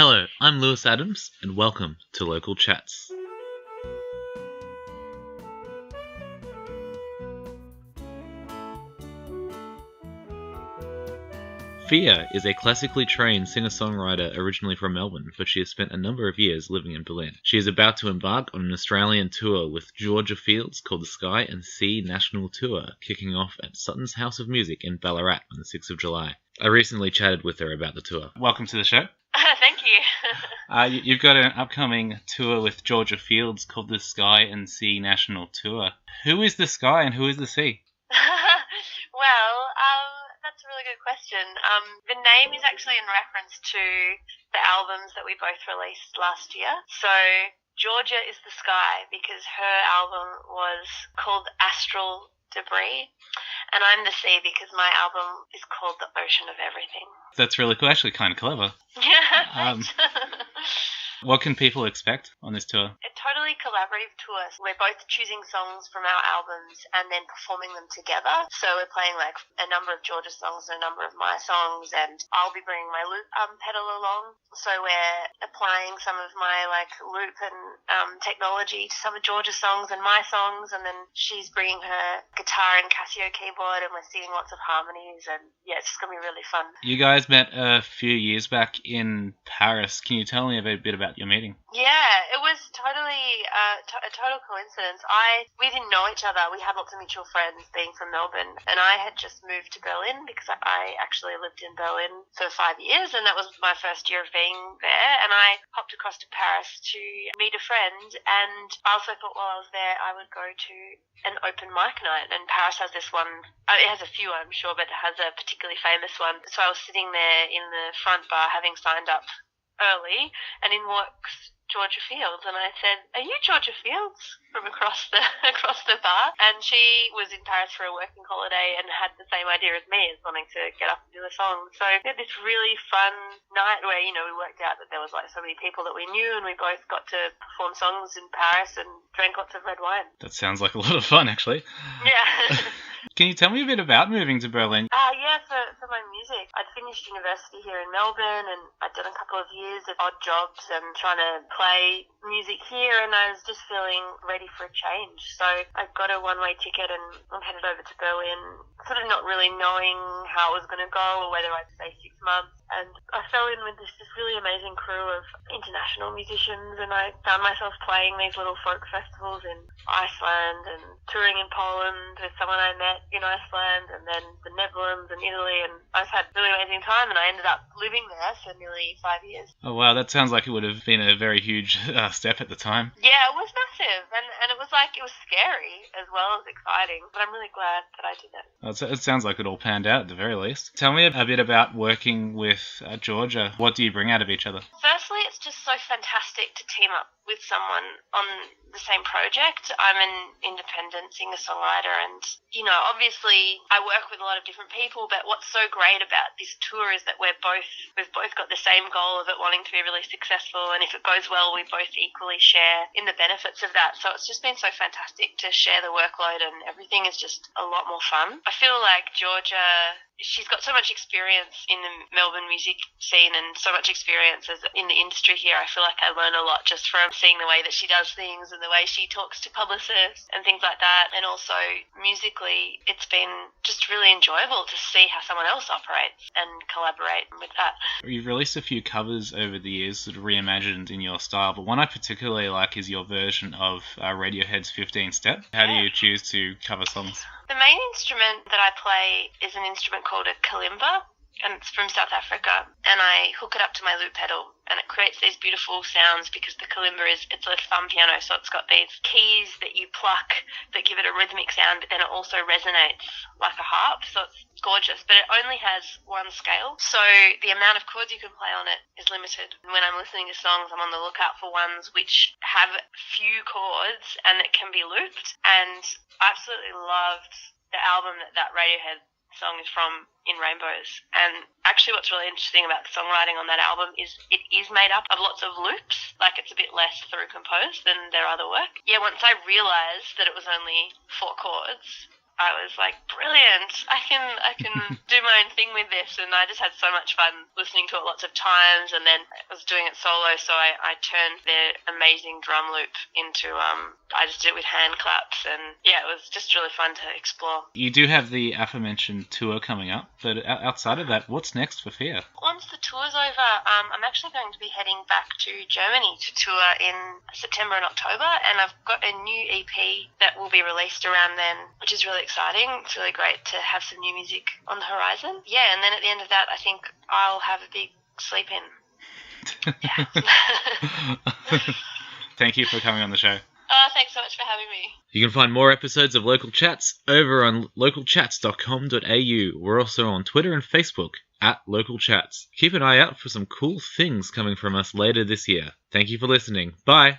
Hello, I'm Lewis Adams, and welcome to Local Chats. Phia is a classically trained singer-songwriter originally from Melbourne, but she has spent a number of years living in Berlin. She is about to embark on an Australian tour with Georgia Fields called the Sky and Sea National Tour, kicking off at Sutton's House of Music in Ballarat on the 6th of July. I recently chatted with her about the tour. Welcome to the show. Thank you. You've got an upcoming tour with Georgia Fields called the Sky and Sea National Tour. Who is the Sky and who is the Sea? Well, that's a really good question. The name is actually in reference to the albums that we both released last year. So Georgia is the sky because her album was called Astral Debris, and I'm the sea because my album is called The Ocean of Everything. That's really cool. Actually, kind of clever. Yeah. What can people expect on this tour? A totally collaborative tour. We're both choosing songs from our albums and then performing them together. So we're playing like a number of Georgia songs and a number of my songs, and I'll be bringing my loop pedal along. So we're applying some of my like loop and technology to some of Georgia's songs and my songs, and then she's bringing her guitar and Casio keyboard, and we're singing lots of harmonies, and yeah, it's just gonna be really fun. You guys met a few years back in Paris. Can you tell me a bit about your meeting? Yeah, it was totally a total coincidence. We didn't know each other. We had lots of mutual friends being from Melbourne, and I had just moved to Berlin because I actually lived in Berlin for 5 years, and that was my first year of being there. And I hopped across to Paris to meet a friend, and I also thought while I was there I would go to an open mic night. And Paris has this one. It has a few, I'm sure, but it has a particularly famous one. So I was sitting there in the front bar having signed up early, and in walks Georgia Fields, and I said, "Are you Georgia Fields?" from across the bar, and she was in Paris for a working holiday and had the same idea as me, as wanting to get up and do a song. So we had this really fun night where we worked out that there was like so many people that we knew, and we both got to perform songs in Paris and drank lots of red wine. That sounds like a lot of fun, actually. Yeah. Can you tell me a bit about moving to Berlin? Yeah, for my music. I'd finished university here in Melbourne, and I'd done a couple of years of odd jobs and trying to play music here, and I was just feeling ready for a change. So I got a one-way ticket and I'm headed over to Berlin, sort of not really knowing how it was going to go or whether I'd stay 6 months. And I fell in with this really amazing crew of international musicians, and I found myself playing these little folk festivals in Iceland and touring in Poland with someone I met in Iceland, and then the Netherlands and Italy, and I've had a really amazing time, and I ended up living there for nearly 5 years. Oh wow, that sounds like it would have been a very huge step at the time. Yeah, it was massive, and it was scary as well as exciting, but I'm really glad that I did it. Well, it sounds like it all panned out at the very least. Tell me a bit about working with Georgia. What do you bring out of each other? Firstly, it's just so fantastic to team up with someone on the same project. I'm an independent singer-songwriter, and obviously I work with a lot of different people, but what's so great about this tour is that we've both got the same goal of it wanting to be really successful, and if it goes well, we both equally share in the benefits of that. So it's just been so fantastic to share the workload, and everything is just a lot more fun. I feel like Georgia, she's got so much experience in the Melbourne music scene and so much experience in the industry here. I feel like I learn a lot just from seeing the way that she does things and the way she talks to publicists and things like that. And also musically, it's been just really enjoyable to see how someone else operates and collaborate with that. You've released a few covers over the years that are reimagined in your style, but one I particularly like is your version of Radiohead's 15 Step. How do you choose to cover songs? The main instrument that I play is an instrument called a kalimba, and it's from South Africa, and I hook it up to my loop pedal, and it creates these beautiful sounds because the kalimba it's a thumb piano, so it's got these keys that you pluck that give it a rhythmic sound, but then it also resonates like a harp, so it's gorgeous, but it only has one scale, so the amount of chords you can play on it is limited. When I'm listening to songs, I'm on the lookout for ones which have few chords and that can be looped, and I absolutely loved the album that Radiohead song is from, In Rainbows. And actually what's really interesting about the songwriting on that album is it is made up of lots of loops, like it's a bit less through composed than their other work. Yeah, once I realised that it was only 4 chords, I was like, brilliant! I can do my own thing with this, and I just had so much fun listening to it lots of times. And then I was doing it solo, so I turned their amazing drum loop into I just did it with hand claps, and yeah, it was just really fun to explore. You do have the aforementioned tour coming up, but outside of that, what's next for Phia? Once the tour's over, I'm actually going to be heading back to Germany to tour in September and October, and I've got a new EP that will be released around then, which is really exciting. It's really great to have some new music on the horizon. Yeah, and then at the end of that, I think I'll have a big sleep in. Thank you for coming on the show. Thanks so much for having me. You can find more episodes of Local Chats over on localchats.com.au. We're also on Twitter and Facebook @Local Chats. Keep an eye out for some cool things coming from us later this year. Thank you for listening. Bye!